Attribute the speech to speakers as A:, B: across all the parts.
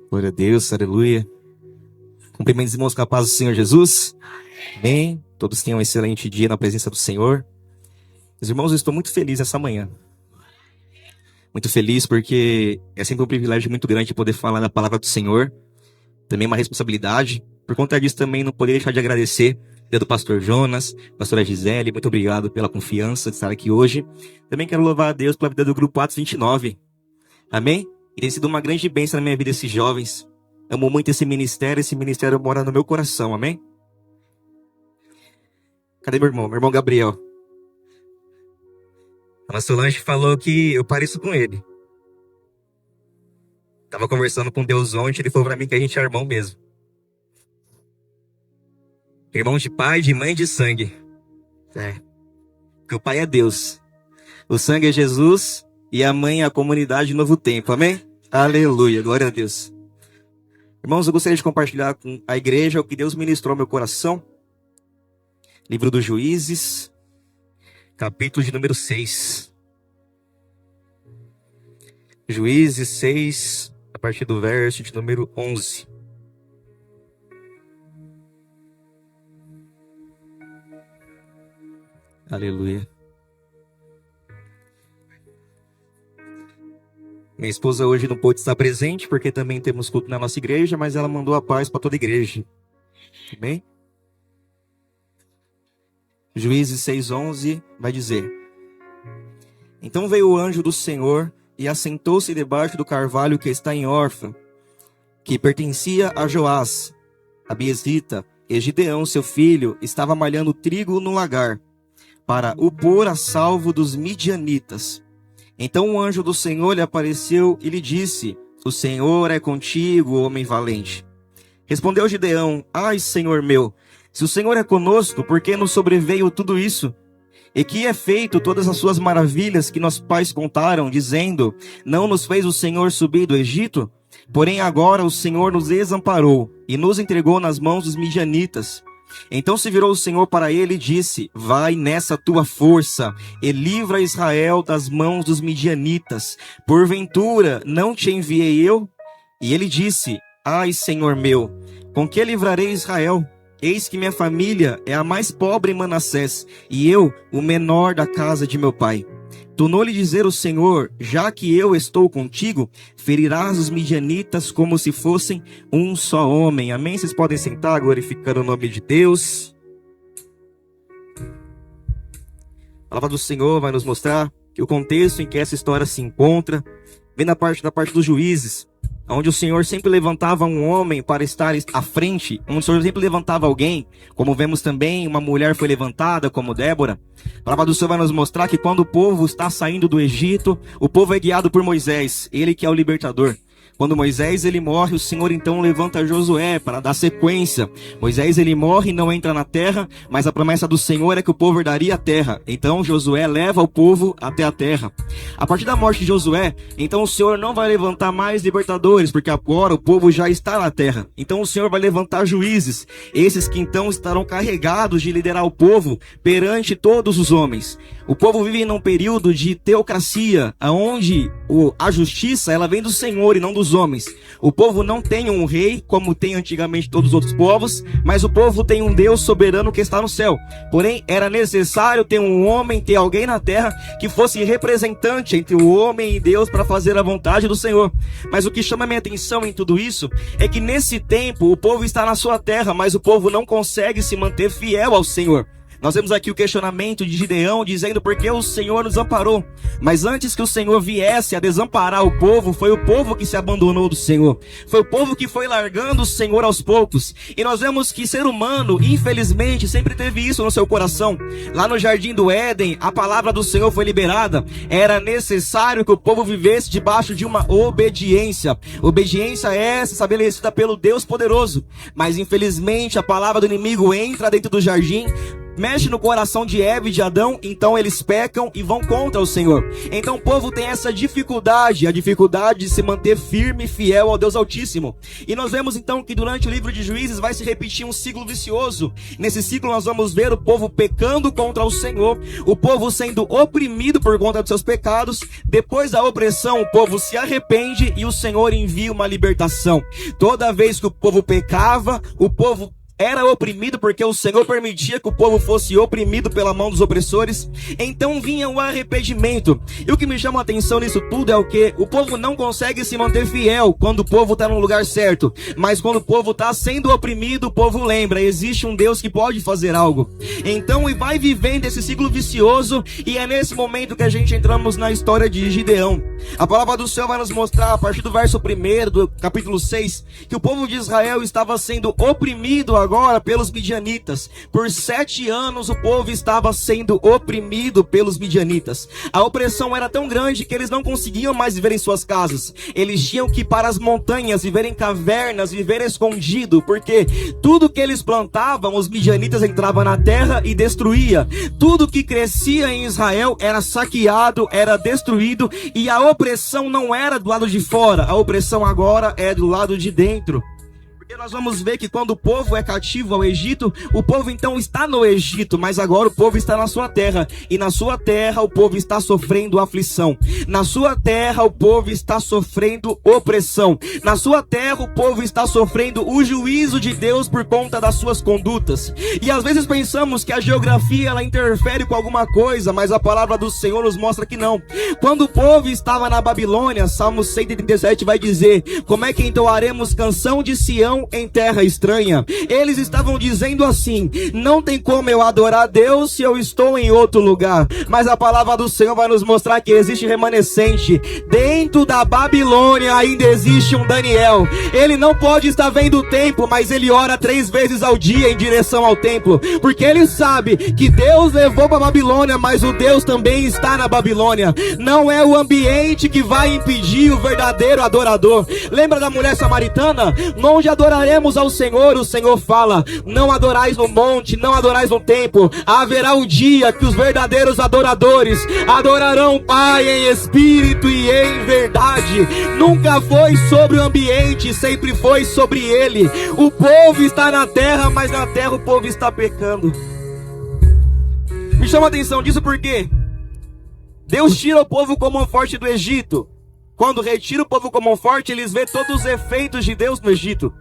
A: Glória a Deus, aleluia. Cumprimentos, irmãos, com a paz do Senhor Jesus. Amém. Todos tenham um excelente dia na presença do Senhor. Meus irmãos, eu estou muito feliz essa manhã. Muito feliz porque é sempre um privilégio muito grande poder falar da palavra do Senhor. Também uma responsabilidade. Por conta disso também não poderia deixar de agradecer a vida do pastor Jonas, pastora Gisele. Muito obrigado pela confiança de estar aqui hoje. Também quero louvar a Deus pela vida do grupo Atos 29. Amém? E tem sido uma grande bênção na minha vida esses jovens. Amo muito esse ministério mora no meu coração, amém? Cadê meu irmão? Meu irmão Gabriel. A Solange falou que eu pareço com ele. Tava conversando com Deus ontem, ele falou pra mim que a gente é irmão mesmo. Irmão de pai, de mãe e de sangue. Porque o pai é Deus. O sangue é Jesus e a mãe é a comunidade Novo Tempo, amém? Aleluia, glória a Deus. Irmãos, eu gostaria de compartilhar com a igreja o que Deus ministrou ao meu coração. Livro dos Juízes, capítulo de número 6. Juízes 6, a partir do verso de número 11. Aleluia. Minha esposa hoje não pôde estar presente, porque também temos culto na nossa igreja, mas ela mandou a paz para toda a igreja. Amém? Juízes 6:11 vai dizer: Então veio o anjo do Senhor e assentou-se debaixo do carvalho que está em Orfa, que pertencia a Joás, a Biezita, e Gideão, seu filho, estava malhando trigo no lagar, para o pôr a salvo dos midianitas. Então o anjo do Senhor lhe apareceu e lhe disse: O Senhor é contigo, homem valente. Respondeu Gideão: Ai, Senhor meu, se o Senhor é conosco, por que nos sobreveio tudo isso? E que é feito todas as suas maravilhas que nossos pais contaram, dizendo: Não nos fez o Senhor subir do Egito? Porém agora o Senhor nos desamparou e nos entregou nas mãos dos midianitas. Então se virou o Senhor para ele e disse: Vai nessa tua força e livra Israel das mãos dos midianitas. Porventura não te enviei eu? E ele disse: Ai, Senhor meu, com que livrarei Israel? Eis que minha família é a mais pobre em Manassés, e eu o menor da casa de meu pai. Tornou-lhe dizer o Senhor: Já que eu estou contigo, ferirás os midianitas como se fossem um só homem. Amém? Vocês podem sentar, glorificando o nome de Deus. A palavra do Senhor vai nos mostrar que o contexto em que essa história se encontra vem da parte dos juízes, onde o Senhor sempre levantava um homem para estar à frente, onde o Senhor sempre levantava alguém, como vemos também, uma mulher foi levantada, como Débora. A palavra do Senhor vai nos mostrar que quando o povo está saindo do Egito, o povo é guiado por Moisés, ele que é o libertador. Quando Moisés ele morre, o Senhor então levanta Josué para dar sequência. Moisés ele morre e não entra na terra, mas a promessa do Senhor é que o povo herdaria a terra. Então Josué leva o povo até a terra. A partir da morte de Josué, então o Senhor não vai levantar mais libertadores, porque agora o povo já está na terra. Então o Senhor vai levantar juízes, esses que então estarão carregados de liderar o povo perante todos os homens. O povo vive num período de teocracia, onde a justiça ela vem do Senhor e não dos homens. O povo não tem um rei, como tem antigamente todos os outros povos, mas o povo tem um Deus soberano que está no céu. Porém, era necessário ter um homem, ter alguém na terra que fosse representante entre o homem e Deus para fazer a vontade do Senhor. Mas o que chama minha atenção em tudo isso é que nesse tempo o povo está na sua terra, mas o povo não consegue se manter fiel ao Senhor. Nós vemos aqui o questionamento de Gideão dizendo: por que o Senhor nos amparou? Mas antes que o Senhor viesse a desamparar o povo, foi o povo que se abandonou do Senhor. Foi o povo que foi largando o Senhor aos poucos. E nós vemos que ser humano, infelizmente, sempre teve isso no seu coração. Lá no Jardim do Éden, a palavra do Senhor foi liberada. Era necessário que o povo vivesse debaixo de uma obediência. Obediência essa estabelecida pelo Deus poderoso. Mas infelizmente a palavra do inimigo entra dentro do jardim, mexe no coração de Eva e de Adão, então eles pecam e vão contra o Senhor. Então o povo tem essa dificuldade, a dificuldade de se manter firme e fiel ao Deus Altíssimo. E nós vemos então que durante o livro de Juízes vai se repetir um ciclo vicioso. Nesse ciclo nós vamos ver o povo pecando contra o Senhor, o povo sendo oprimido por conta dos seus pecados. Depois da opressão, o povo se arrepende e o Senhor envia uma libertação. Toda vez que o povo pecava, o povo era oprimido porque o Senhor permitia que o povo fosse oprimido pela mão dos opressores. Então vinha o arrependimento. E o que me chama a atenção nisso tudo é o que o povo não consegue se manter fiel quando o povo está no lugar certo. Mas quando o povo está sendo oprimido, o povo lembra, existe um Deus que pode fazer algo. Então e vai vivendo esse ciclo vicioso. E é nesse momento que a gente entramos na história de Gideão. A palavra do Senhor vai nos mostrar, a partir do verso 1 do capítulo 6, que o povo de Israel estava sendo oprimido agora pelos midianitas. Por 7 anos o povo estava sendo oprimido pelos midianitas. A opressão era tão grande que eles não conseguiam mais viver em suas casas. Eles tinham que ir para as montanhas, viver em cavernas, viver escondido, porque tudo que eles plantavam, os midianitas entravam na terra e destruía. Tudo que crescia em Israel era saqueado, era destruído, e a opressão não era do lado de fora, a opressão agora é do lado de dentro. Porque nós vamos ver que quando o povo é cativo ao Egito, o povo então está no Egito, mas agora o povo está na sua terra. E na sua terra o povo está sofrendo aflição. Na sua terra o povo está sofrendo opressão. Na sua terra o povo está sofrendo o juízo de Deus por conta das suas condutas. E às vezes pensamos que a geografia ela interfere com alguma coisa, mas a palavra do Senhor nos mostra que não. Quando o povo estava na Babilônia, Salmo 137 vai dizer: como é que entoaremos canção de Sião em terra estranha? Eles estavam dizendo assim: não tem como eu adorar a Deus se eu estou em outro lugar. Mas a palavra do Senhor vai nos mostrar que existe remanescente. Dentro da Babilônia ainda existe um Daniel. Ele não pode estar vendo o templo, mas ele ora 3 vezes ao dia em direção ao templo, porque ele sabe que Deus levou para a Babilônia, mas o Deus também está na Babilônia. Não é o ambiente que vai impedir o verdadeiro adorador. Lembra da mulher samaritana? Onde adoraremos ao Senhor, o Senhor fala: não adorais no monte, não adorais no templo. Haverá o dia que os verdadeiros adoradores adorarão o Pai em espírito e em verdade. Nunca foi sobre o ambiente, sempre foi sobre ele. O povo está na terra, mas na terra o povo está pecando. Me chama a atenção disso porque Deus tira o povo como forte do Egito. Quando retira o povo como forte, eles vê todos os efeitos de Deus no Egito.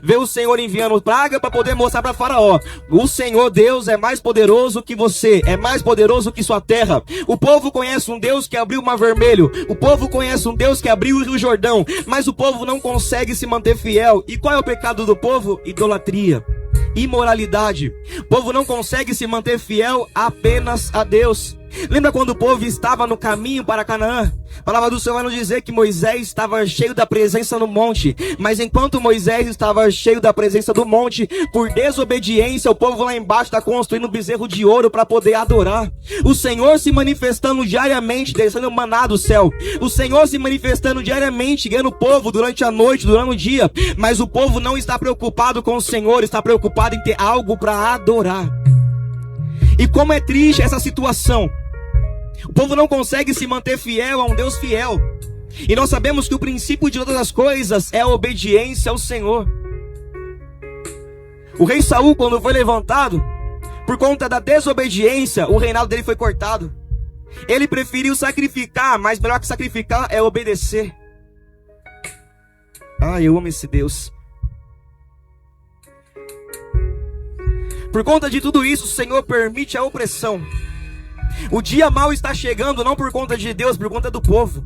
A: Vê o Senhor enviando praga para poder mostrar para Faraó: o Senhor Deus é mais poderoso que você, é mais poderoso que sua terra. O povo conhece um Deus que abriu o Mar Vermelho, o povo conhece um Deus que abriu o Rio Jordão, mas o povo não consegue se manter fiel. E qual é o pecado do povo? Idolatria, imoralidade. O povo não consegue se manter fiel apenas a Deus. Lembra quando o povo estava no caminho para Canaã? A palavra do Senhor vai nos dizer que Moisés estava cheio da presença no monte. Mas enquanto Moisés estava cheio da presença do monte, por desobediência, o povo lá embaixo está construindo um bezerro de ouro para poder adorar. O Senhor se manifestando diariamente, descendo maná do céu. O Senhor se manifestando diariamente, guiando o povo durante a noite, durante o dia. Mas o povo não está preocupado com o Senhor, está preocupado em ter algo para adorar. E como é triste essa situação. O povo não consegue se manter fiel a um Deus fiel. E nós sabemos que o princípio de todas as coisas é a obediência ao Senhor. O rei Saul, quando foi levantado, por conta da desobediência, o reinado dele foi cortado. Ele preferiu sacrificar, mas melhor que sacrificar é obedecer. Eu amo esse Deus. Por conta de tudo isso, o Senhor permite a opressão. O dia mau está chegando não por conta de Deus, por conta do povo.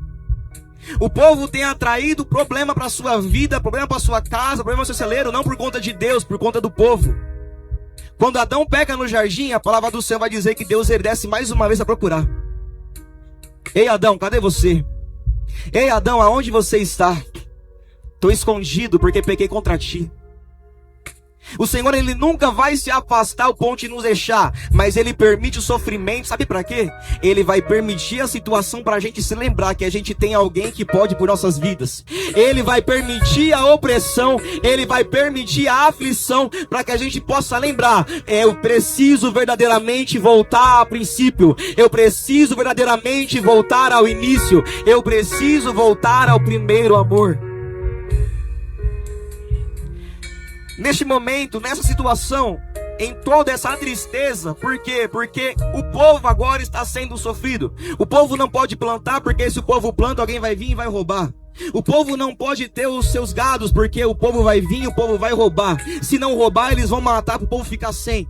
A: O povo tem atraído problema para a sua vida, problema para a sua casa, problema para o seu celeiro, não por conta de Deus, por conta do povo. Quando Adão peca no jardim, a palavra do Senhor vai dizer que Deus ele desce mais uma vez a procurar. Ei Adão, cadê você? Ei Adão, aonde você está? Estou escondido porque pequei contra ti. O Senhor, Ele nunca vai se afastar ao ponto de nos deixar, mas Ele permite o sofrimento, sabe para quê? Ele vai permitir a situação para a gente se lembrar que a gente tem alguém que pode por nossas vidas. Ele vai permitir a opressão, Ele vai permitir a aflição, para que a gente possa lembrar, eu preciso verdadeiramente voltar ao princípio, eu preciso verdadeiramente voltar ao início, eu preciso voltar ao primeiro amor. Neste momento, nessa situação, em toda essa tristeza, por quê? Porque o povo agora está sendo sofrido. O povo não pode plantar, porque se o povo planta, alguém vai vir e vai roubar. O povo não pode ter os seus gados, porque o povo vai vir e o povo vai roubar. Se não roubar, eles vão matar para o povo ficar sem.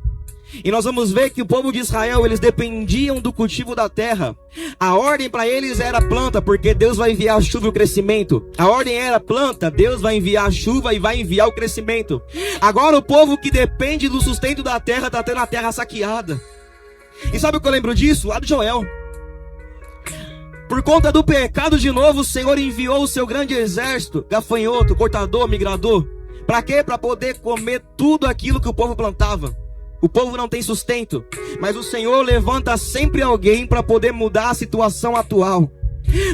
A: E nós vamos ver que o povo de Israel, eles dependiam do cultivo da terra. A ordem para eles era planta, porque Deus vai enviar a chuva e o crescimento. A ordem era planta, Deus vai enviar a chuva e vai enviar o crescimento. Agora o povo que depende do sustento da terra está tendo a terra saqueada. E sabe o que eu lembro disso? Lá de Joel. Por conta do pecado de novo, o Senhor enviou o seu grande exército, gafanhoto, cortador, migrador. Para quê? Para poder comer tudo aquilo que o povo plantava. O povo não tem sustento, mas o Senhor levanta sempre alguém para poder mudar a situação atual.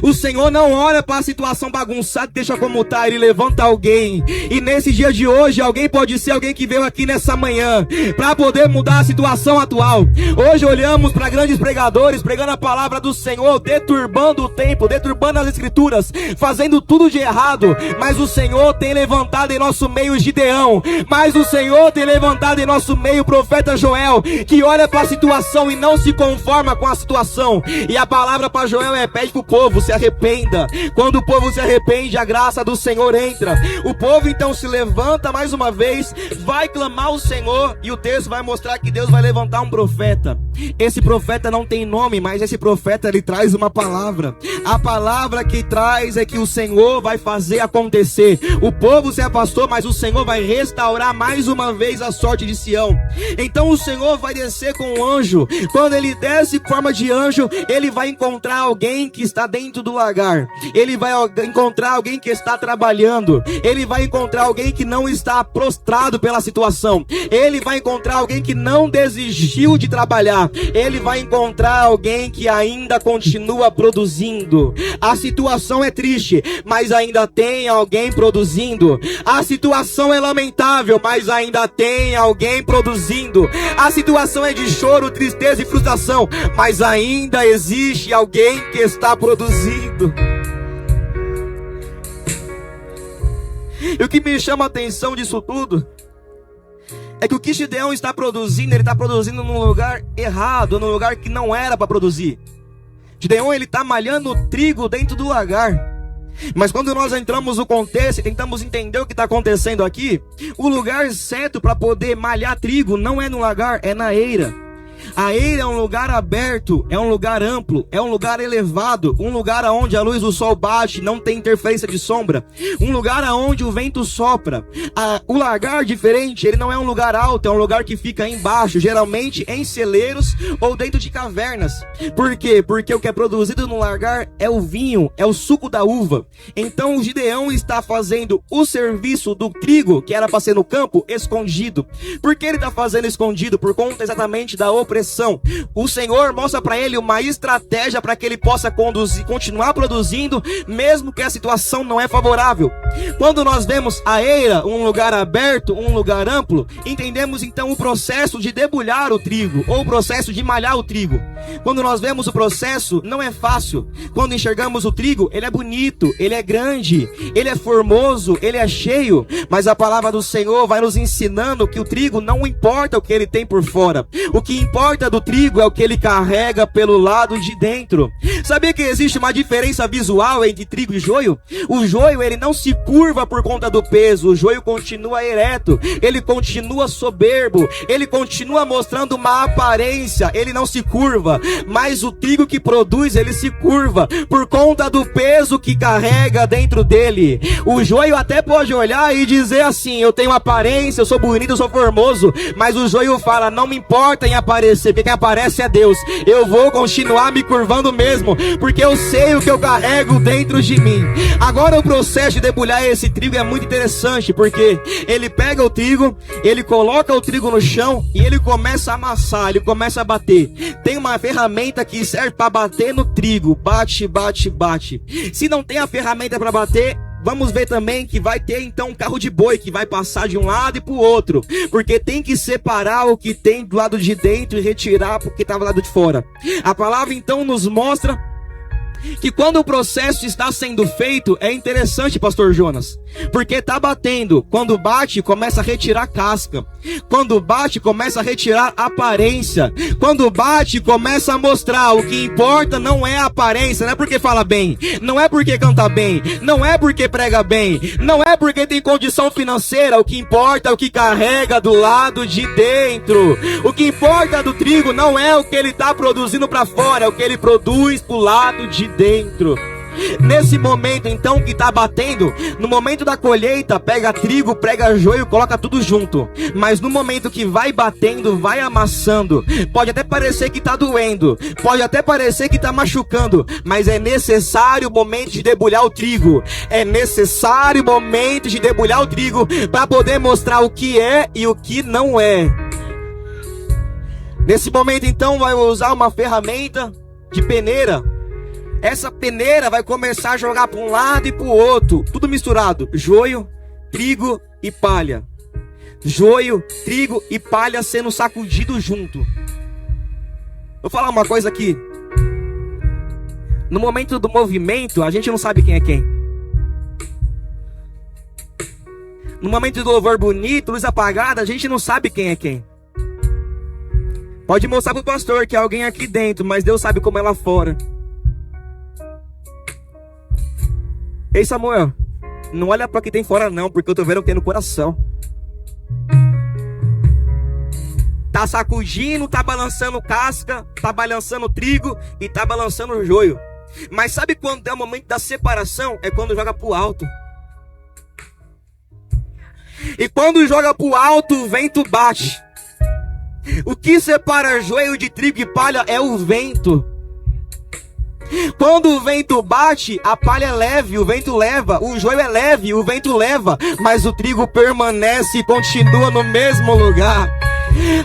A: O Senhor não olha para a situação bagunçada e deixa como está, Ele levanta alguém. E nesse dia de hoje, alguém pode ser alguém que veio aqui nessa manhã para poder mudar a situação atual. Hoje olhamos para grandes pregadores pregando a palavra do Senhor, deturbando o tempo, deturbando as escrituras, fazendo tudo de errado. Mas o Senhor tem levantado em nosso meio Gideão, mas o Senhor tem levantado em nosso meio o profeta Joel, que olha para a situação e não se conforma com a situação. E a palavra para Joel é: pede para o povo, se arrependa. Quando o povo se arrepende, a graça do Senhor entra. O povo então se levanta mais uma vez, vai clamar ao Senhor, e o texto vai mostrar que Deus vai levantar um profeta. Esse profeta não tem nome, mas esse profeta, ele traz uma palavra. A palavra que traz é que o Senhor vai fazer acontecer. O povo se afastou, mas o Senhor vai restaurar mais uma vez a sorte de Sião. Então o Senhor vai descer com um anjo. Quando ele desce em forma de anjo, ele vai encontrar alguém que está dentro do lagar. Ele vai encontrar alguém que está trabalhando. Ele vai encontrar alguém que não está prostrado pela situação. Ele vai encontrar alguém que não desistiu de trabalhar. Ele vai encontrar alguém que ainda continua produzindo. A situação é triste, mas ainda tem alguém produzindo. A situação é lamentável, mas ainda tem alguém produzindo. A situação é de choro, tristeza e frustração, mas ainda existe alguém que está produzindo. E o que me chama a atenção disso tudo é que o que Gideão está produzindo, ele está produzindo num lugar errado, num lugar que não era para produzir. Gideão, ele está malhando trigo dentro do lagar. Mas quando nós entramos no contexto e tentamos entender o que está acontecendo aqui, o lugar certo para poder malhar trigo não é no lagar, é na eira. A eira é um lugar aberto, é um lugar amplo, é um lugar elevado, um lugar onde a luz do sol bate, não tem interferência de sombra, um lugar onde o vento sopra. O lagar diferente, ele não é um lugar alto, é um lugar que fica embaixo, geralmente em celeiros ou dentro de cavernas. Por quê? Porque o que é produzido no lagar é o vinho, é o suco da uva. Então o Gideão está fazendo o serviço do trigo, que era para ser no campo, escondido. Por que ele está fazendo escondido? Por conta exatamente da opressão. O Senhor mostra para ele uma estratégia para que ele possa continuar produzindo, mesmo que a situação não é favorável. Quando nós vemos a eira, um lugar aberto, um lugar amplo, entendemos então o processo de debulhar o trigo, ou o processo de malhar o trigo. Quando nós vemos o processo, não é fácil. Quando enxergamos o trigo, ele é bonito, ele é grande, ele é formoso, ele é cheio, mas a palavra do Senhor vai nos ensinando que o trigo não importa o que ele tem por fora. O que importa do trigo é o que ele carrega pelo lado de dentro. Sabia que existe uma diferença visual entre trigo e joio? O joio, ele não se curva por conta do peso. O joio continua ereto, ele continua soberbo, ele continua mostrando uma aparência, ele não se curva. Mas o trigo que produz, ele se curva por conta do peso que carrega dentro dele. O joio até pode olhar e dizer assim: eu tenho aparência, eu sou bonito, eu sou formoso. Mas o joio fala: não me importa em aparecer, porque quem aparece é Deus. Eu vou continuar me curvando mesmo, porque eu sei o que eu carrego dentro de mim. Agora o processo de debulhar trabalhar esse trigo é muito interessante, porque ele pega o trigo, ele coloca o trigo no chão e ele começa a amassar, ele começa a bater. Tem uma ferramenta que serve para bater no trigo, bate, bate, bate. Se não tem a ferramenta para bater, vamos ver também que vai ter então um carro de boi que vai passar de um lado e para o outro, porque tem que separar o que tem do lado de dentro e retirar o que estava do lado de fora. A palavra então nos mostra que quando o processo está sendo feito, é interessante, pastor Jonas, porque tá batendo. Quando bate, começa a retirar casca. Quando bate, começa a retirar aparência. Quando bate, começa a mostrar. O que importa não é a aparência, não é porque fala bem, não é porque canta bem, não é porque prega bem, não é porque tem condição financeira. O que importa é o que carrega do lado de dentro. O que importa do trigo não é o que ele está produzindo para fora, é o que ele produz pro lado de dentro. Nesse momento então que tá batendo, no momento da colheita, pega trigo, prega joio, coloca tudo junto. Mas no momento que vai batendo, vai amassando, pode até parecer que tá doendo, pode até parecer que tá machucando, mas é necessário o momento de debulhar o trigo. É necessário o momento de debulhar o trigo para poder mostrar o que é e o que não é. Nesse momento então vai usar uma ferramenta de peneira. Essa peneira vai começar a jogar para um lado e para o outro, tudo misturado, joio, trigo e palha. Joio, trigo e palha sendo sacudido junto. Vou falar uma coisa aqui. No momento do movimento, a gente não sabe quem é quem. No momento do louvor bonito, luz apagada, a gente não sabe quem é quem. Pode mostrar pro pastor que é alguém aqui dentro, mas Deus sabe como é lá fora. Ei, Samuel, não olha para o que tem fora não, porque eu tô vendo o que tem no coração. Tá sacudindo, tá balançando casca, tá balançando trigo e tá balançando joio. Mas sabe quando é o momento da separação? É quando joga pro alto. E quando joga pro alto, o vento bate. O que separa joio de trigo e palha é o vento. Quando o vento bate, a palha é leve, o vento leva. O joio é leve, o vento leva. Mas o trigo permanece e continua no mesmo lugar.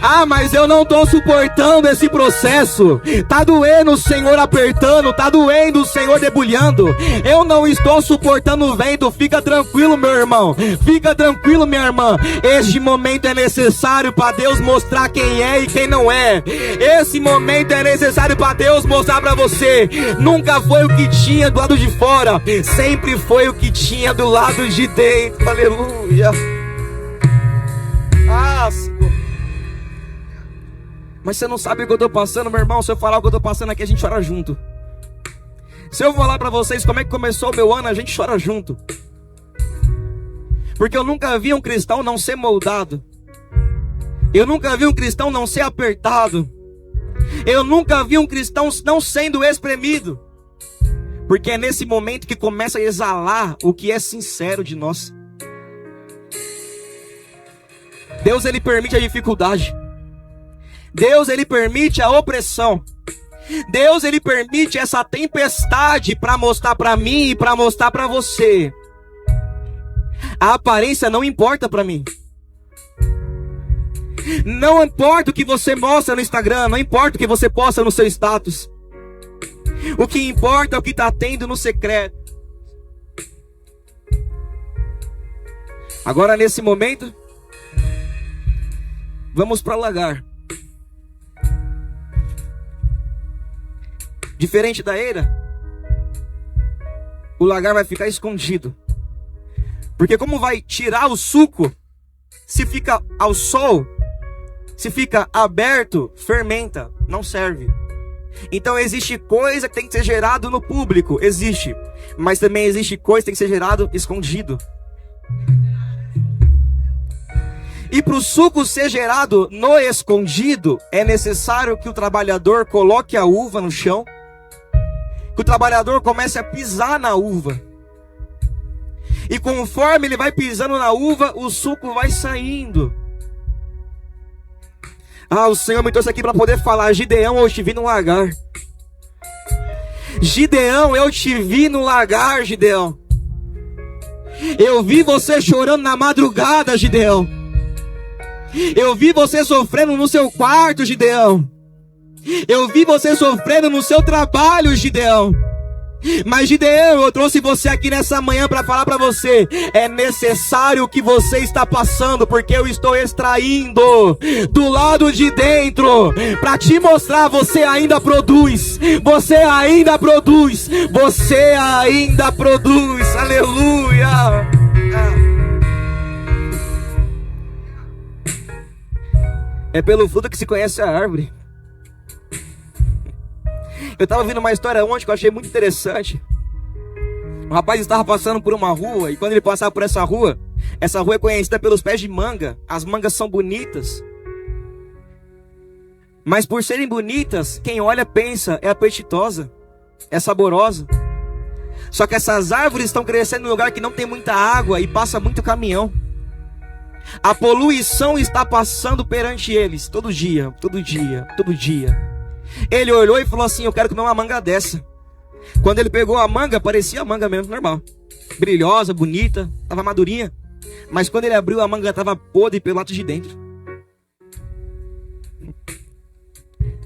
A: Ah, mas eu não tô suportando esse processo. Tá doendo o Senhor apertando, tá doendo o Senhor debulhando. Eu não estou suportando o vento. Fica tranquilo, meu irmão. Fica tranquilo, minha irmã. Este momento é necessário para Deus mostrar quem é e quem não é. Esse momento é necessário para Deus mostrar para você. Nunca foi o que tinha do lado de fora, sempre foi o que tinha do lado de dentro. Aleluia. Ah, Senhor. Mas você não sabe o que eu estou passando, meu irmão. Se eu falar o que eu estou passando aqui, a gente chora junto. Se eu falar para vocês como é que começou o meu ano, a gente chora junto. Porque eu nunca vi um cristão não ser moldado. Eu nunca vi um cristão não ser apertado. Eu nunca vi um cristão não sendo espremido. Porque é nesse momento que começa a exalar o que é sincero de nós. Deus, ele permite a dificuldade. Deus, ele permite a opressão. Deus, ele permite essa tempestade para mostrar para mim e para mostrar para você. A aparência não importa para mim. Não importa o que você mostra no Instagram, não importa o que você posta no seu status. O que importa é o que está tendo no secreto. Agora, nesse momento, vamos para o lagar. Diferente da eira, o lagar vai ficar escondido. Porque como vai tirar o suco, se fica ao sol, se fica aberto, fermenta, não serve. Então existe coisa que tem que ser gerado no público, existe. Mas também existe coisa que tem que ser gerado escondido. E para o suco ser gerado no escondido, é necessário que o trabalhador coloque a uva no chão, que o trabalhador comece a pisar na uva. E conforme ele vai pisando na uva, o suco vai saindo. Ah, o Senhor me trouxe aqui para poder falar: Gideão, eu te vi no lagar. Gideão, eu te vi no lagar, Gideão. Eu vi você chorando na madrugada, Gideão. Eu vi você sofrendo no seu quarto, Gideão. Eu vi você sofrendo no seu trabalho, Gideão. Mas Gideão, eu trouxe você aqui nessa manhã para falar para você: é necessário o que você está passando, porque eu estou extraindo do lado de dentro para te mostrar. Você ainda produz, você ainda produz, você ainda produz. Aleluia. É pelo fruto que se conhece a árvore. Eu estava ouvindo uma história ontem que eu achei muito interessante. Um rapaz estava passando por uma rua, e quando ele passava por essa rua é conhecida pelos pés de manga. As mangas são bonitas, mas por serem bonitas, quem olha pensa, é apetitosa, é saborosa. Só que essas árvores estão crescendo em um lugar que não tem muita água e passa muito caminhão. A poluição está passando perante eles todo dia, todo dia, todo dia. Ele olhou e falou assim: eu quero comer uma manga dessa. Quando ele pegou a manga, parecia a manga mesmo, normal, brilhosa, bonita, estava madurinha. Mas quando ele abriu, a manga estava podre pelo lado de dentro.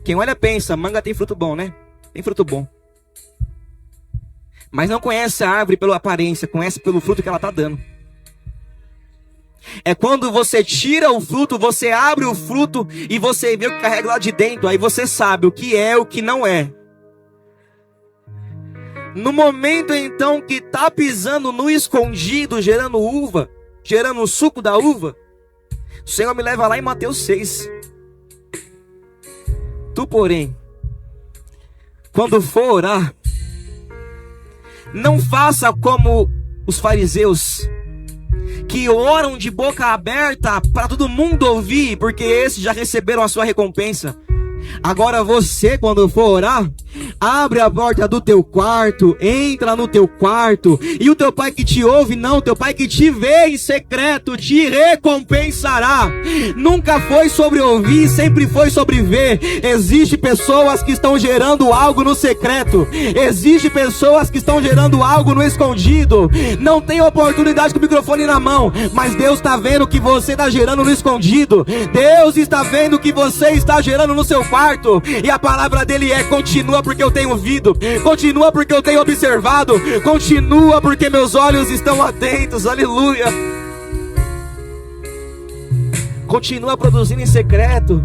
A: Quem olha pensa, manga tem fruto bom, né? Tem fruto bom. Mas não conhece a árvore pela aparência, conhece pelo fruto que ela está dando. É quando você tira o fruto, você abre o fruto e você vê o que carrega lá de dentro. Aí você sabe o que é, o que não é. No momento então que está pisando no escondido, gerando uva, gerando o suco da uva, o Senhor me leva lá em Mateus 6. Tu, porém, quando for orar, não faça como os fariseus, que oram de boca aberta para todo mundo ouvir, porque esses já receberam a sua recompensa. Agora você, quando for orar, abre a porta do teu quarto, entra no teu quarto, e o teu pai que te ouve, não, teu pai que te vê em secreto, te recompensará. Nunca foi sobre ouvir, sempre foi sobre ver. Existem pessoas que estão gerando algo no secreto, existem pessoas que estão gerando algo no escondido. Não tem oportunidade com o microfone na mão, mas Deus está vendo o que você está gerando no escondido. Deus está vendo o que você está gerando no seu quarto, e a palavra dele é: continua porque eu tenho ouvido, continua porque eu tenho observado, continua porque meus olhos estão atentos. Aleluia. Continua produzindo em secreto,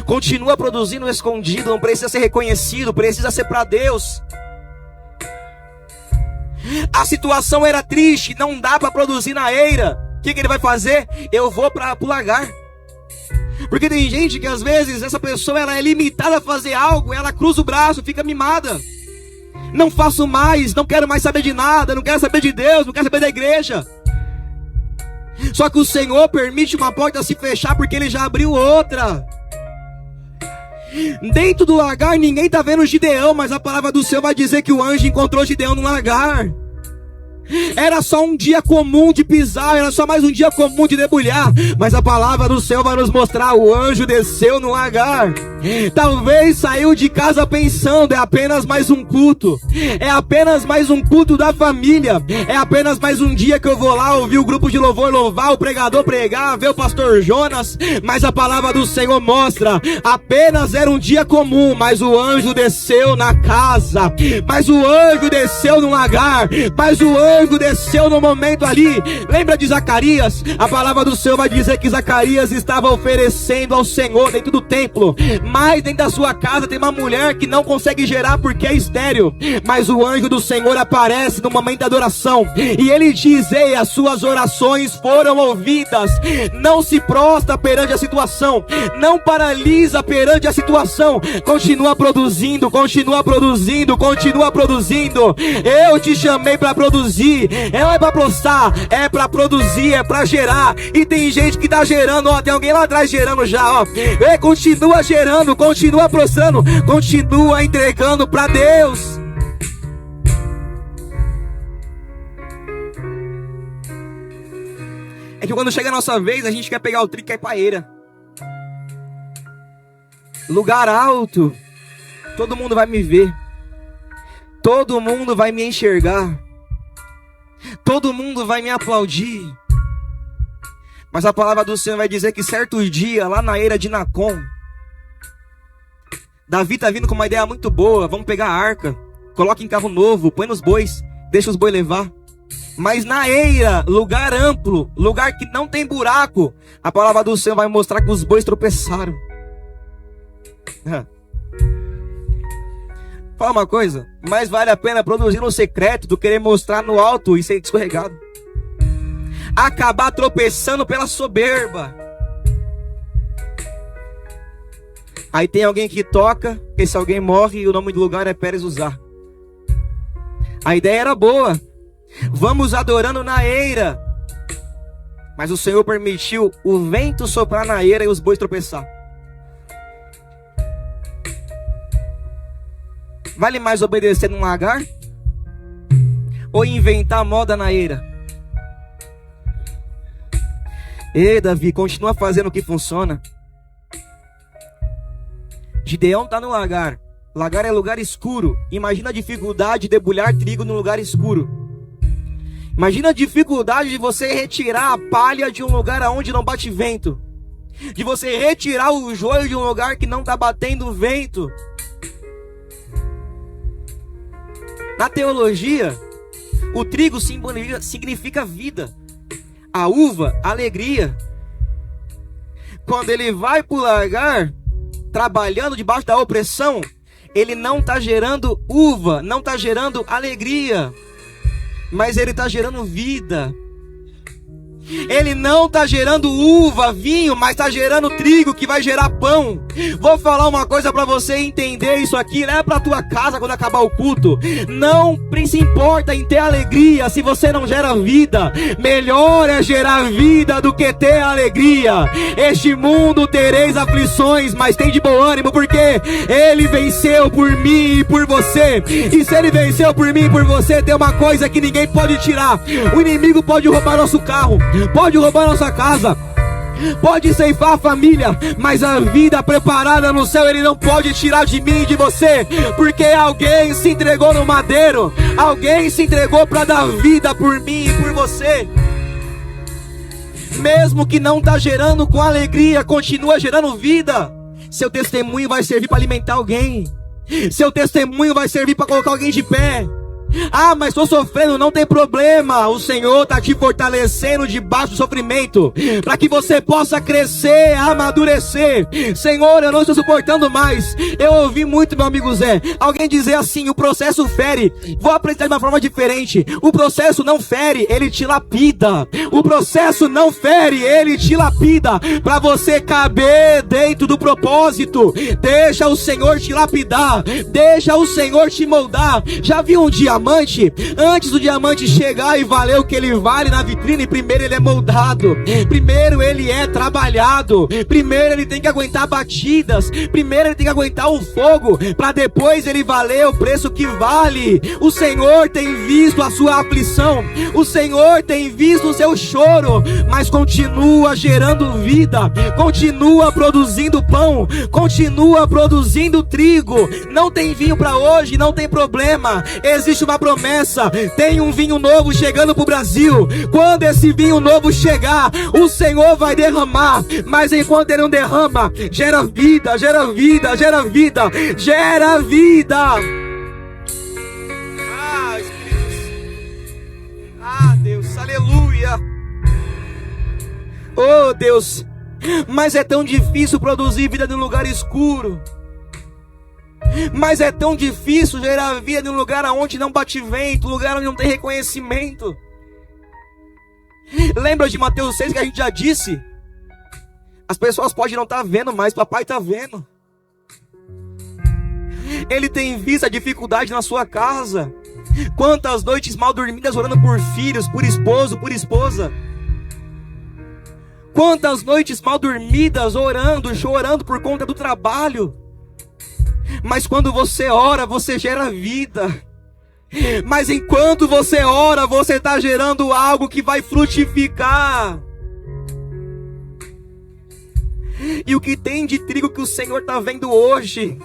A: continua produzindo escondido. Não precisa ser reconhecido, precisa ser para Deus. A situação era triste, não dá para produzir na eira. O que ele vai fazer? Eu vou para o lagar. Porque tem gente que às vezes essa pessoa ela é limitada a fazer algo, ela cruza o braço, fica mimada. Não faço mais, não quero mais saber de nada, não quero saber de Deus, não quero saber da igreja. Só que o Senhor permite uma porta se fechar porque Ele já abriu outra. Dentro do lagar ninguém está vendo Gideão, mas a palavra do Senhor vai dizer que o anjo encontrou Gideão no lagar. Era só um dia comum de pisar, era só mais um dia comum de debulhar, mas a palavra do Senhor vai nos mostrar: o anjo desceu no lagar. Talvez saiu de casa pensando: é apenas mais um culto, é apenas mais um culto da família, é apenas mais um dia que eu vou lá ouvir o grupo de louvor louvar, o pregador pregar, ver o pastor Jonas. Mas a palavra do Senhor mostra: apenas era um dia comum, mas o anjo desceu na casa, mas o anjo desceu no lagar, mas o anjo desceu no momento ali. Lembra de Zacarias? A palavra do Senhor vai dizer que Zacarias estava oferecendo ao Senhor dentro do templo, mas dentro da sua casa tem uma mulher que não consegue gerar porque é estéril, mas o anjo do Senhor aparece no momento da adoração e ele diz: ei, as suas orações foram ouvidas. Não se prostra perante a situação, não paralisa perante a situação, continua produzindo, continua produzindo, continua produzindo. Eu te chamei para produzir, não é para prostrar, é para produzir, é para gerar. E tem gente que tá gerando, ó, tem alguém lá atrás gerando já, ó. Continua gerando, continua prostrando, continua entregando para Deus. É que quando chega a nossa vez, a gente quer pegar o trigo e cair pra eira. Lugar alto, todo mundo vai me ver, todo mundo vai me enxergar. todo mundo vai me aplaudir. Mas a palavra do Senhor vai dizer que certo dia, lá na eira de Nacon, Davi está vindo com uma ideia muito boa. Vamos pegar a arca, coloca em carro novo, põe nos bois, deixa os bois levar. Mas na eira, lugar amplo, lugar que não tem buraco, a palavra do Senhor vai mostrar que os bois tropeçaram. Fala uma coisa, mais vale a pena produzir no secreto do que querer mostrar no alto e ser escorregado. Acabar tropeçando pela soberba. Aí tem alguém que toca, esse alguém morre e o nome do lugar é Pérez Uzá. A ideia era boa. Vamos adorando na eira. Mas o Senhor permitiu o vento soprar na eira e os bois tropeçar. Vale mais obedecer num lagar? Ou inventar moda na eira? Ei, Davi, continua fazendo o que funciona. Gideão está no lagar. Lagar é lugar escuro. Imagina a dificuldade de debulhar trigo no lugar escuro. Imagina a dificuldade de você retirar a palha de um lugar onde não bate vento. De você retirar o joio de um lugar que não está batendo vento. Na teologia, o trigo significa vida. A uva, alegria. Quando ele vai para o lagar, trabalhando debaixo da opressão, ele não está gerando uva, não está gerando alegria, mas ele está gerando vida. Ele não está gerando uva, vinho, mas está gerando trigo que vai gerar pão. Vou falar uma coisa para você entender isso aqui. Leva para tua casa quando acabar o culto. Não se importa em ter alegria se você não gera vida. Melhor é gerar vida do que ter alegria. Este mundo tereis aflições, mas tem de bom ânimo, porque Ele venceu por mim e por você. E se Ele venceu por mim e por você, tem uma coisa que ninguém pode tirar. O inimigo pode roubar nosso carro, pode roubar nossa casa, pode ceifar a família, mas a vida preparada no céu Ele não pode tirar de mim e de você, porque alguém se entregou no madeiro, alguém se entregou para dar vida por mim e por você. Mesmo que não está gerando com alegria, continua gerando vida. Seu testemunho vai servir para alimentar alguém. Seu testemunho vai servir para colocar alguém de pé. Ah, mas estou sofrendo, não tem problema. O Senhor está te fortalecendo debaixo do sofrimento, para que você possa crescer, amadurecer. Senhor, eu não estou suportando mais. Eu ouvi muito, meu amigo Zé, alguém dizer assim: o processo fere. Vou apresentar de uma forma diferente. O processo não fere, ele te lapida. O processo não fere, ele te lapida, para você caber dentro do propósito. Deixa o Senhor te lapidar, deixa o Senhor te moldar. Já viu um diamante? Antes do diamante chegar e valer o que ele vale na vitrine, primeiro ele é moldado, primeiro ele é trabalhado, primeiro ele tem que aguentar batidas, primeiro ele tem que aguentar o fogo, para depois ele valer o preço que vale. O Senhor tem visto a sua aflição, o Senhor tem visto o seu choro, mas continua gerando vida, continua produzindo pão, continua produzindo trigo. Não tem vinho para hoje, não tem problema. Existe uma promessa, tem um vinho novo chegando para o Brasil. Quando esse vinho novo chegar, o Senhor vai derramar, mas enquanto Ele não derrama, gera vida, gera vida, gera vida, gera vida. Ah, Espírito, ah, Deus, aleluia. Oh, Deus, mas é tão difícil produzir vida num lugar escuro. Mas é tão difícil gerar vida em um lugar onde não bate vento, um lugar onde não tem reconhecimento. Lembra de Mateus 6 que a gente já disse? As pessoas podem não estar vendo, mas papai está vendo. Ele tem visto a dificuldade na sua casa. Quantas noites mal dormidas orando por filhos, por esposo, por esposa. Quantas noites mal dormidas orando, chorando por conta do trabalho. Mas quando você ora, você gera vida. Mas enquanto você ora, você está gerando algo que vai frutificar. E o que tem de trigo que o Senhor está vendo hoje,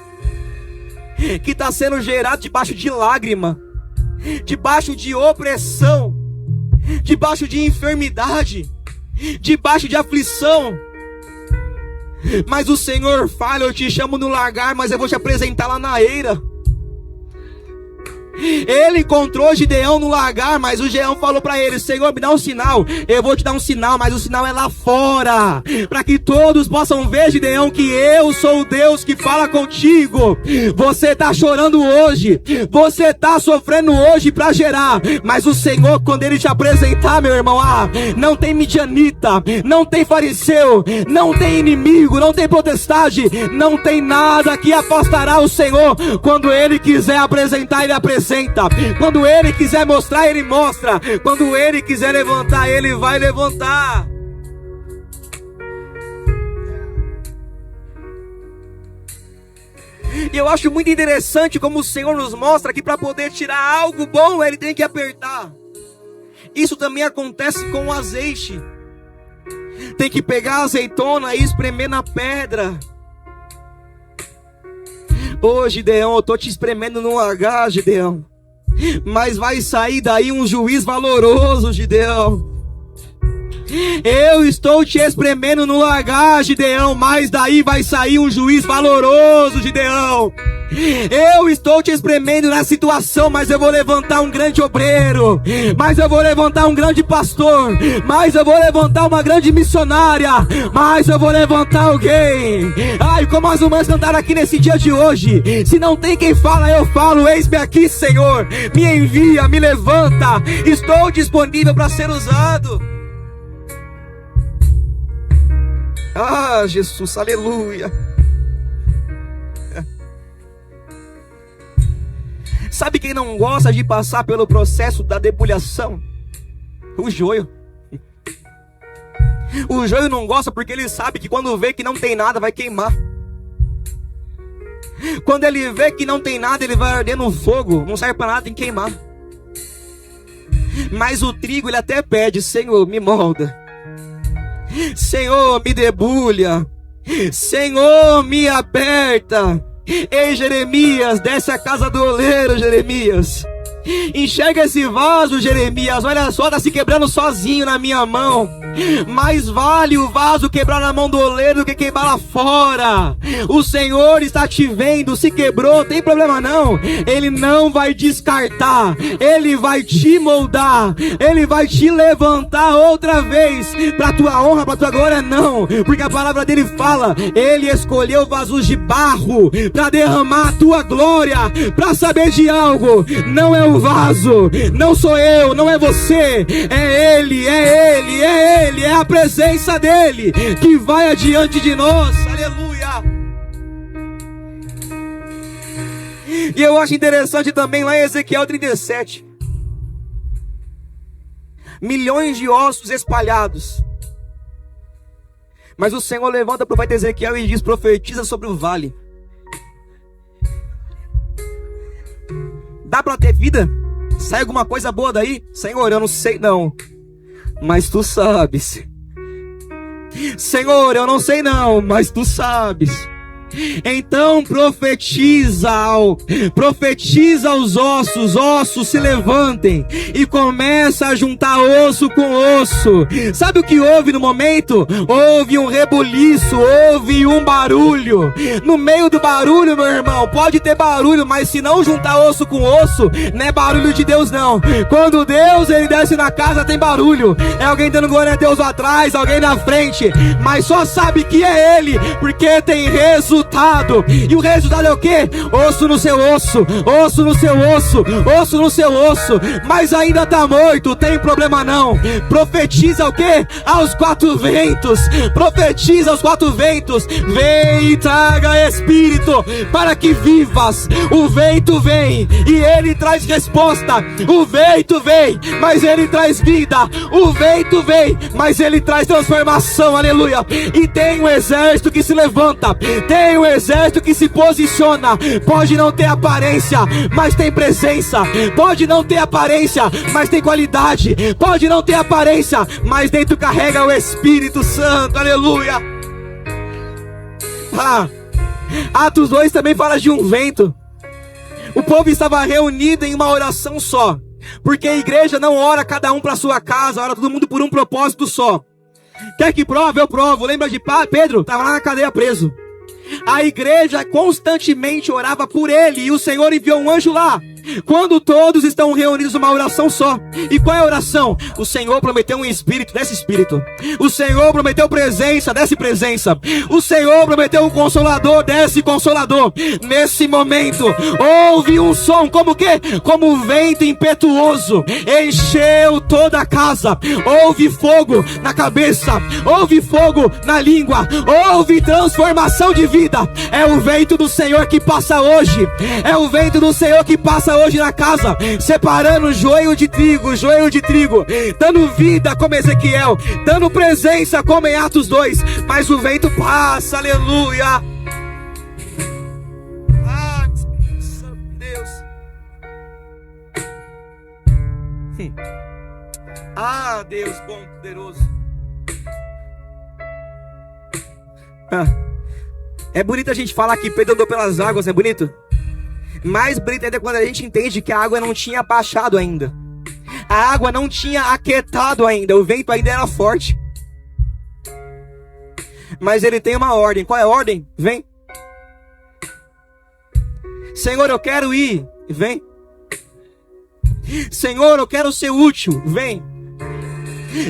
A: que está sendo gerado debaixo de lágrima, debaixo de opressão, debaixo de enfermidade, debaixo de aflição. Mas o Senhor fala: eu te chamo no lagar, mas eu vou te apresentar lá na eira. Ele encontrou Gideão no lagar, mas o Gideão falou para ele: Senhor, me dá um sinal. Eu vou te dar um sinal, mas o sinal é lá fora, para que todos possam ver, Gideão, que eu sou o Deus que fala contigo. Você está chorando hoje, você está sofrendo hoje para gerar, mas o Senhor, quando Ele te apresentar, meu irmão, não tem midianita, não tem fariseu, não tem inimigo, não tem potestade, não tem nada que afastará o Senhor. Quando Ele quiser apresentar, Ele apresenta. Quando Ele quiser mostrar, Ele mostra. Quando Ele quiser levantar, Ele vai levantar. E eu acho muito interessante como o Senhor nos mostra que para poder tirar algo bom, Ele tem que apertar. Isso também acontece com o azeite. Tem que pegar a azeitona e espremer na pedra. Ô Gideão, eu tô te espremendo no lagar, Gideão, mas vai sair daí um juiz valoroso, Gideão. Eu estou te espremendo no lagar, Gideão, mas daí vai sair um juiz valoroso, Gideão. Eu estou te espremendo na situação, mas eu vou levantar um grande obreiro, mas eu vou levantar um grande pastor, mas eu vou levantar uma grande missionária, mas eu vou levantar alguém. Ai, como as irmãs cantaram aqui nesse dia de hoje: se não tem quem fala, eu falo. Eis-me aqui, Senhor, me envia, me levanta. Estou disponível para ser usado. Ah, Jesus, aleluia. Sabe quem não gosta de passar pelo processo da debulhação? O joio. O joio não gosta porque ele sabe que quando vê que não tem nada, vai queimar. Quando ele vê que não tem nada, ele vai arder no fogo. Não serve para nada, tem que queimar. Mas o trigo, ele até pede: Senhor, me molda. Senhor, me debulha. Senhor, me aperta. Ei, Jeremias, desce a casa do oleiro, Jeremias. Enxerga esse vaso, Jeremias. Olha só, tá se quebrando sozinho na minha mão. Mais vale o vaso quebrar na mão do oleiro do que quebrar lá fora. O Senhor está te vendo. Se quebrou, tem problema não. Ele não vai descartar. Ele vai te moldar. Ele vai te levantar outra vez, para tua honra, para tua glória. Não, porque a palavra dele fala: Ele escolheu vasos de barro para derramar a tua glória. Para saber de algo, não é o vaso, não sou eu, não é você, é Ele, é Ele, é Ele, é a presença dEle que vai adiante de nós. Aleluia. E eu acho interessante também lá em Ezequiel 37, milhões de ossos espalhados, mas o Senhor levanta o profeta Ezequiel e diz: profetiza sobre o vale. Dá para ter vida? Sai alguma coisa boa daí? Senhor, eu não sei não, mas tu sabes. Senhor, eu não sei não, mas tu sabes. Então profetiza aos ossos. Ossos se levantem e começa a juntar osso com osso. Sabe o que houve no momento? Houve um rebuliço, houve um barulho. No meio do barulho, meu irmão, pode ter barulho, mas se não juntar osso com osso, não é barulho de Deus não. Quando Deus ele desce na casa, tem barulho. É alguém dando glória a Deus lá atrás, alguém na frente, mas só sabe que é Ele, porque tem resultado. E o resultado é o quê? Osso no seu osso, osso no seu osso, osso no seu osso. Mas ainda está morto, tem problema não. Profetiza o quê? Aos quatro ventos. Profetiza aos quatro ventos. Vem e traga Espírito para que vivas. O vento vem e ele traz resposta. O vento vem, mas ele traz vida. O vento vem, mas ele traz transformação. Aleluia. E tem um exército que se levanta. Tem um exército que se posiciona. Pode não ter aparência, mas tem presença. Pode não ter aparência, mas tem qualidade. Pode não ter aparência, mas dentro carrega o Espírito Santo. Aleluia. Atos 2 também fala de um vento. O povo estava reunido em uma oração só. Porque a igreja não ora cada um para sua casa, ora todo mundo por um propósito só. Quer que prove? Eu provo. Lembra de Pedro? Estava lá na cadeia preso. A igreja constantemente orava por ele e o Senhor enviou um anjo lá. Quando todos estão reunidos numa oração só. E qual é a oração? O Senhor prometeu um espírito, desce espírito. O Senhor prometeu presença, desce presença. O Senhor prometeu um consolador, desce consolador. Nesse momento, houve um som, como o quê? Como vento impetuoso, encheu toda a casa. Houve fogo na cabeça, houve fogo na língua, houve transformação de vida. É o vento do Senhor que passa hoje. É o vento do Senhor que passa hoje na casa, separando joio de trigo, dando vida como Ezequiel, dando presença como em Atos 2, mas o vento passa, aleluia. Ah, Deus. Ah, Deus bom, poderoso. É bonito a gente falar que Pedro andou pelas águas, é bonito? Mais bonito ainda quando a gente entende que a água não tinha baixado ainda. A água não tinha aquietado ainda. O vento ainda era forte. Mas ele tem uma ordem. Qual é a ordem? Vem. Senhor, eu quero ir. Vem. Senhor, eu quero ser útil. Vem.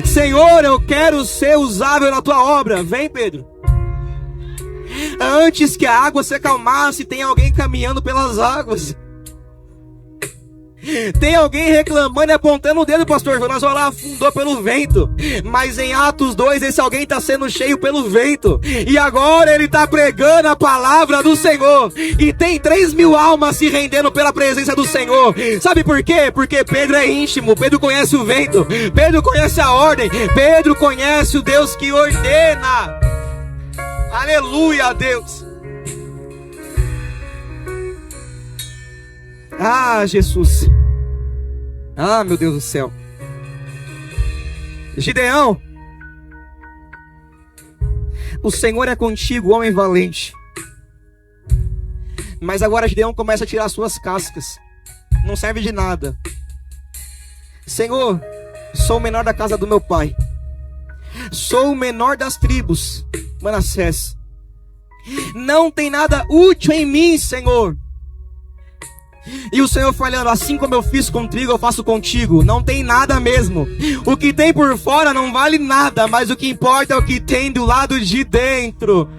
A: Senhor, eu quero ser usável na tua obra. Vem, Pedro. Antes que a água se acalmasse, tem alguém caminhando pelas águas. Tem alguém reclamando e apontando o dedo, pastor Jonas, olha lá, afundou pelo vento. Mas em Atos 2, esse alguém está sendo cheio pelo vento. E agora ele está pregando a palavra do Senhor. E tem 3.000 almas se rendendo pela presença do Senhor. Sabe por quê? Porque Pedro é íntimo, Pedro conhece o vento, Pedro conhece a ordem, Pedro conhece o Deus que ordena. Aleluia a Deus. Ah, Jesus. Ah, meu Deus do céu. Gideão, o Senhor é contigo, homem valente. Mas agora Gideão começa a tirar suas cascas. Não serve de nada. Senhor, sou o menor da casa do meu pai. Sou o menor das tribos Manassés. Não tem nada útil em mim, Senhor. E o Senhor falando, assim como eu fiz com trigo, eu faço contigo. Não tem nada mesmo. O que tem por fora não vale nada, mas o que importa é o que tem do lado de dentro.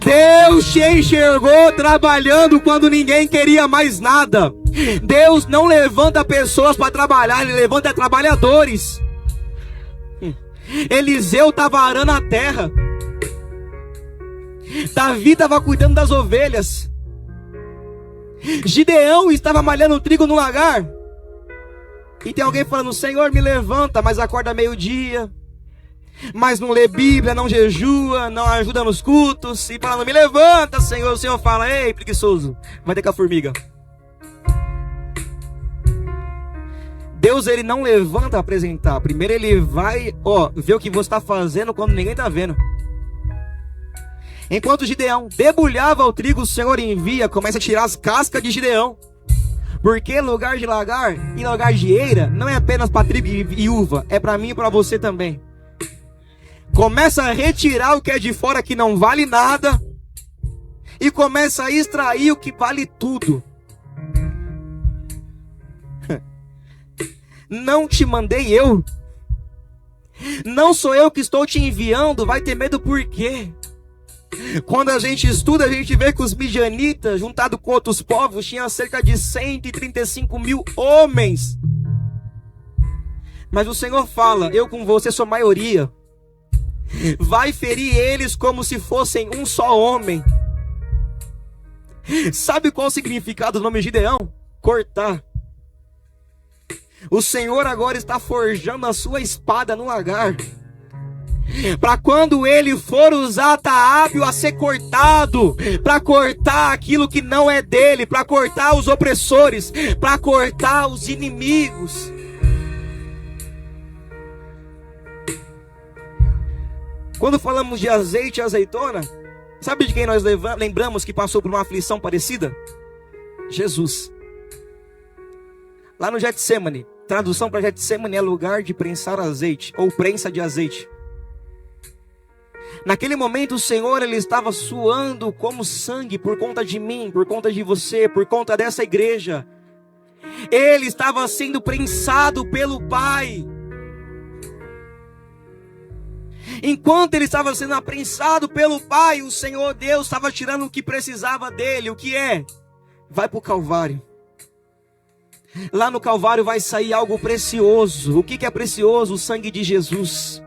A: Deus te enxergou trabalhando quando ninguém queria mais nada. Deus não levanta pessoas para trabalhar, Ele levanta trabalhadores. Eliseu estava arando a terra. Davi estava cuidando das ovelhas. Gideão estava malhando trigo no lagar. E tem alguém falando, Senhor, me levanta, mas acorda meio-dia, mas não lê Bíblia, não jejua, não ajuda nos cultos. E falando, me levanta, Senhor. O Senhor fala, ei, preguiçoso, vai ter com a formiga. Deus, ele não levanta a apresentar. Primeiro ele vai, ver o que você está fazendo quando ninguém está vendo. Enquanto Gideão debulhava o trigo, o Senhor envia, começa a tirar as cascas de Gideão. Porque lugar de lagar e lugar de eira não é apenas para trigo e uva, é para mim e para você também. Começa a retirar o que é de fora que não vale nada e começa a extrair o que vale tudo. Não te mandei eu? Não sou eu que estou te enviando? Vai ter medo por quê? Quando a gente estuda, a gente vê que os midianitas, juntado com outros povos, tinham cerca de 135.000 homens. Mas o Senhor fala, eu com você sou maioria. Vai ferir eles como se fossem um só homem. Sabe qual é o significado do nome Gideão? Cortar. O Senhor agora está forjando a sua espada no lagar. Para quando ele for usar, tá hábil a ser cortado, para cortar aquilo que não é dele, para cortar os opressores, para cortar os inimigos. Quando falamos de azeite e azeitona, sabe de quem nós lembramos que passou por uma aflição parecida? Jesus. Lá no Getsemane, tradução para Getsemane é lugar de prensar azeite, ou prensa de azeite. Naquele momento o Senhor, Ele estava suando como sangue por conta de mim, por conta de você, por conta dessa igreja. Ele estava sendo prensado pelo Pai. Enquanto Ele estava sendo aprensado pelo Pai, o Senhor Deus estava tirando o que precisava dele. O que é? Vai para o Calvário. Lá no Calvário vai sair algo precioso. O que é precioso? O sangue de Jesus.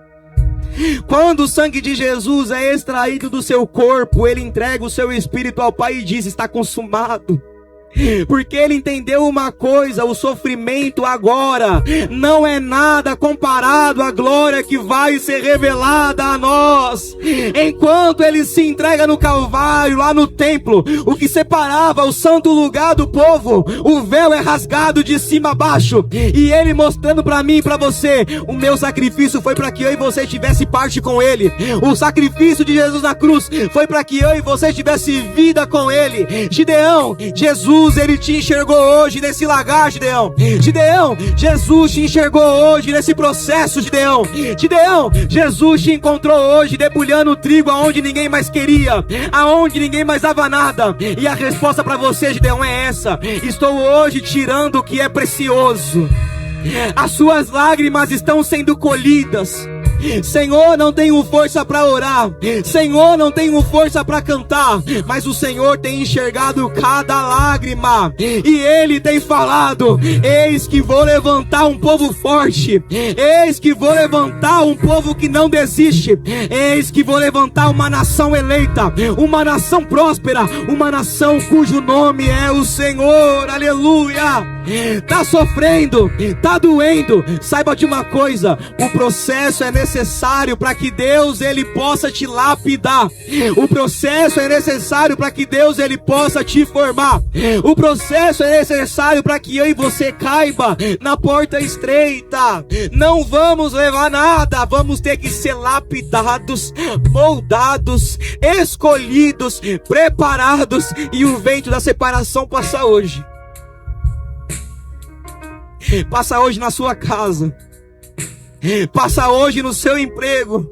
A: Quando o sangue de Jesus é extraído do seu corpo, Ele entrega o seu espírito ao Pai e diz: está consumado. Porque Ele entendeu uma coisa: o sofrimento agora não é nada comparado à glória que vai ser revelada a nós. Enquanto Ele se entrega no Calvário, lá no templo, o que separava o santo lugar do povo, o véu é rasgado de cima a baixo, e Ele mostrando para mim e para você: o meu sacrifício foi para que eu e você tivesse parte com Ele. O sacrifício de Jesus na cruz foi para que eu e você tivesse vida com Ele. Gideão, Jesus, Ele te enxergou hoje nesse lagar, Gideão. Gideão, Jesus te enxergou hoje nesse processo, Gideão. Gideão, Jesus te encontrou hoje debulhando o trigo aonde ninguém mais queria, aonde ninguém mais dava nada. E a resposta para você, Gideão, é essa: estou hoje tirando o que é precioso. As suas lágrimas estão sendo colhidas. Senhor, não tenho força para orar, Senhor, não tenho força para cantar, mas o Senhor tem enxergado cada lágrima, e Ele tem falado: eis que vou levantar um povo forte, eis que vou levantar um povo que não desiste, eis que vou levantar uma nação eleita, uma nação próspera, uma nação cujo nome é o Senhor. Aleluia! Tá sofrendo, tá doendo, saiba de uma coisa: o processo é necessário para que Deus Ele possa te lapidar. O processo é necessário para que Deus Ele possa te formar. O processo é necessário para que eu e você caiba na porta estreita. Não vamos levar nada, vamos ter que ser lapidados, moldados, escolhidos, preparados, e o vento da separação passa hoje. Passa hoje na sua casa, passa hoje no seu emprego,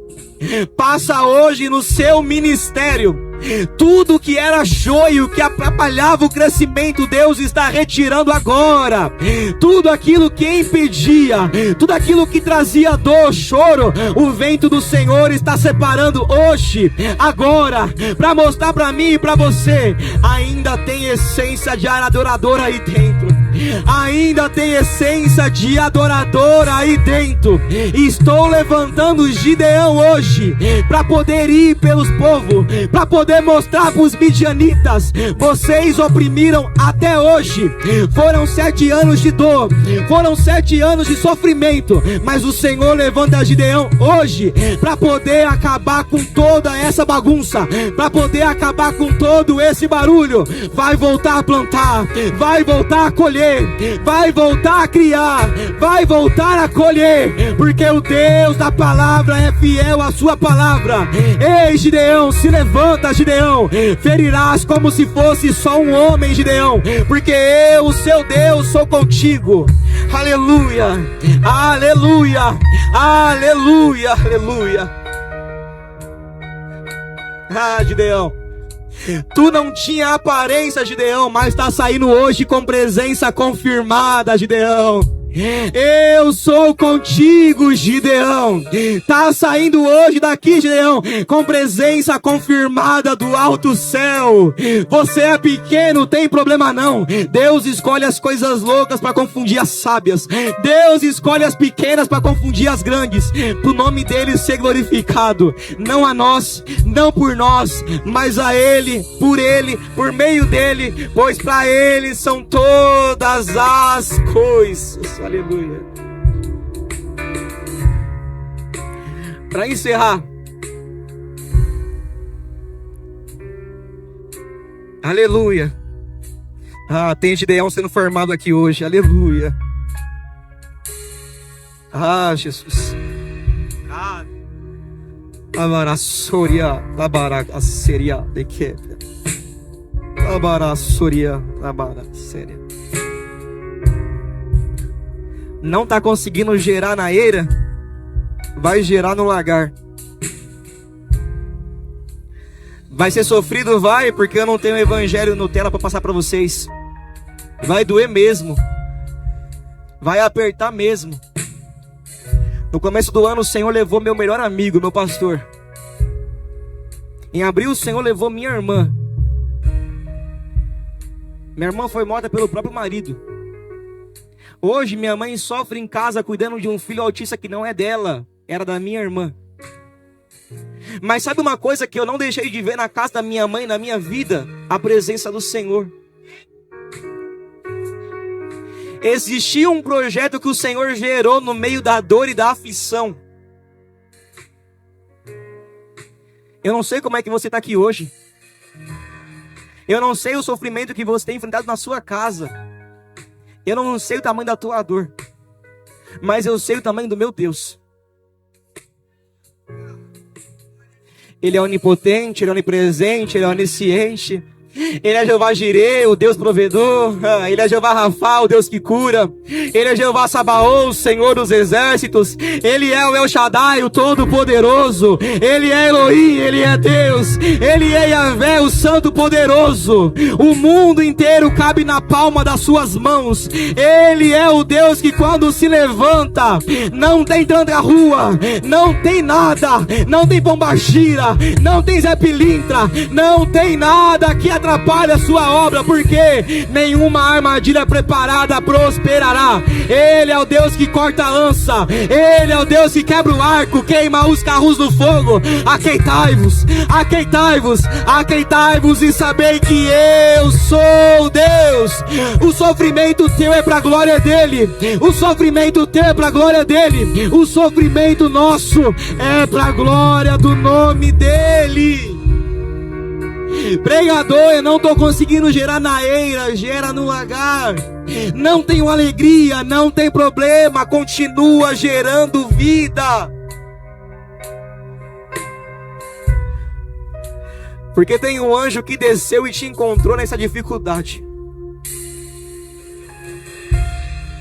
A: passa hoje no seu ministério. Tudo que era joio, que atrapalhava o crescimento, Deus está retirando agora. Tudo aquilo que impedia, tudo aquilo que trazia dor, choro, o vento do Senhor está separando hoje, agora, para mostrar para mim e para você: ainda tem essência de adorador aí dentro. Ainda tem essência de adorador aí dentro. Estou levantando Gideão hoje para poder ir pelos povos, para poder mostrar para os midianitas: vocês oprimiram até hoje. Foram 7 anos de dor, foram 7 anos de sofrimento, mas o Senhor levanta Gideão hoje para poder acabar com toda essa bagunça, para poder acabar com todo esse barulho. Vai voltar a plantar, vai voltar a colher, vai voltar a criar, vai voltar a colher, porque o Deus da palavra é fiel à sua palavra. Ei, Gideão, se levanta, Gideão. Ferirás como se fosse só um homem, Gideão, porque eu, o seu Deus, sou contigo. Aleluia, aleluia, aleluia, aleluia. Ah, Gideão, tu não tinha aparência, Gideão, mas está saindo hoje com presença confirmada, Gideão. Eu sou contigo, Gideão. Tá saindo hoje daqui, Gideão, com presença confirmada do alto céu. Você é pequeno, tem problema não. Deus escolhe as coisas loucas para confundir as sábias. Deus escolhe as pequenas para confundir as grandes, pro nome dele ser glorificado. Não a nós, não por nós, mas a ele, por meio dele, pois para ele são todas as coisas. Aleluia. Para encerrar, aleluia. Ah, tem Gideão sendo formado aqui hoje, aleluia. Ah, Jesus. Ah, Abarassoria, Abarasseria, de que? Abarassoria, Abarasseria. não está conseguindo gerar na eira, vai gerar no lagar. Vai ser sofrido, vai, porque eu não tenho evangelho Nutella para passar para vocês. Vai doer mesmo. Vai apertar mesmo. No começo do ano o Senhor levou meu melhor amigo, meu pastor. Em abril o Senhor levou minha irmã. Minha irmã foi morta pelo próprio marido. Hoje minha mãe sofre em casa cuidando de um filho autista que não é dela, era da minha irmã. Mas sabe uma coisa que eu não deixei de ver na casa da minha mãe, na minha vida? A presença do Senhor. Existia um projeto que o Senhor gerou no meio da dor e da aflição. Eu não sei como é que você está aqui hoje. Eu não sei o sofrimento que você tem enfrentado na sua casa. Eu não sei o tamanho da tua dor. Mas eu sei o tamanho do meu Deus. Ele é onipotente, Ele é onipresente, Ele é onisciente. Ele é Jeová Jireh, o Deus provedor. Ele é Jeová Rafa, o Deus que cura. Ele é Jeová Sabaoth, o Senhor dos exércitos. Ele é o El Shaddai, o Todo-Poderoso. Ele é Elohim, Ele é Deus. Ele é Yahvé, o Santo Poderoso. O mundo inteiro cabe na palma das suas mãos. Ele é o Deus que quando se levanta, não tem tanta rua, não tem nada, não tem pombagira, não tem Zé Pilintra, não tem nada que atrapalha a sua obra, porque nenhuma armadilha preparada prosperará. Ele é o Deus que corta a lança, Ele é o Deus que quebra o arco, queima os carros no fogo. Aqueitai-vos, aqueitai-vos, aqueitai-vos e sabei que eu sou Deus. O sofrimento teu é para a glória dele, o sofrimento teu é para a glória dele, o sofrimento nosso é para a glória do nome dele. Pregador, eu não estou conseguindo gerar na eira, gera no lagar. Não tenho alegria, não tem problema, continua gerando vida. Porque tem um anjo que desceu e te encontrou nessa dificuldade.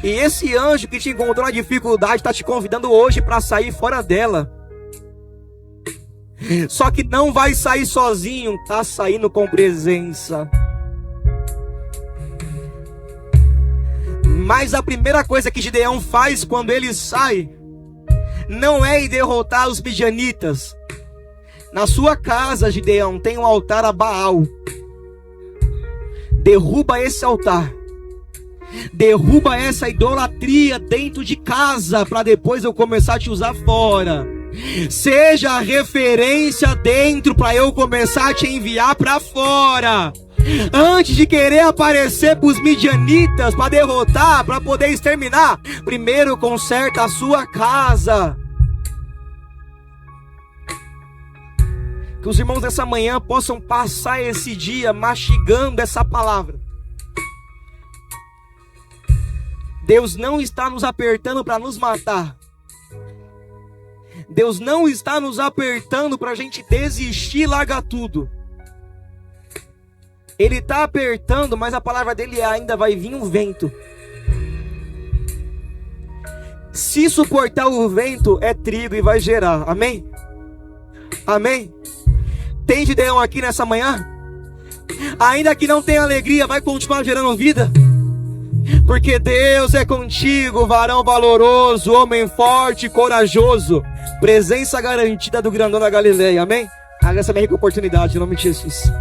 A: E esse anjo que te encontrou na dificuldade está te convidando hoje para sair fora dela. Só que não vai sair sozinho, tá saindo com presença. Mas a primeira coisa que Gideão faz quando ele sai não é ir derrotar os midianitas. Na sua casa, Gideão, tem um altar a Baal. Derruba esse altar. Derruba essa idolatria dentro de casa, para depois eu começar a te usar fora. Seja a referência dentro para eu começar a te enviar para fora. Antes de querer aparecer para os midianitas, para derrotar, para poder exterminar, primeiro conserta a sua casa. Que os irmãos dessa manhã possam passar esse dia mastigando essa palavra. Deus não está nos apertando para nos matar. Deus não está nos apertando para a gente desistir e largar tudo. Ele está apertando, mas a palavra dele é: ainda vai vir um vento. Se suportar o vento, é trigo e vai gerar. Amém? Amém? Tem Gideão aqui nessa manhã? Ainda que não tenha alegria, vai continuar gerando vida? Porque Deus é contigo, varão valoroso, homem forte e corajoso. Presença garantida do grandão da Galileia, amém? Agradeço a minha rica oportunidade, em nome de Jesus.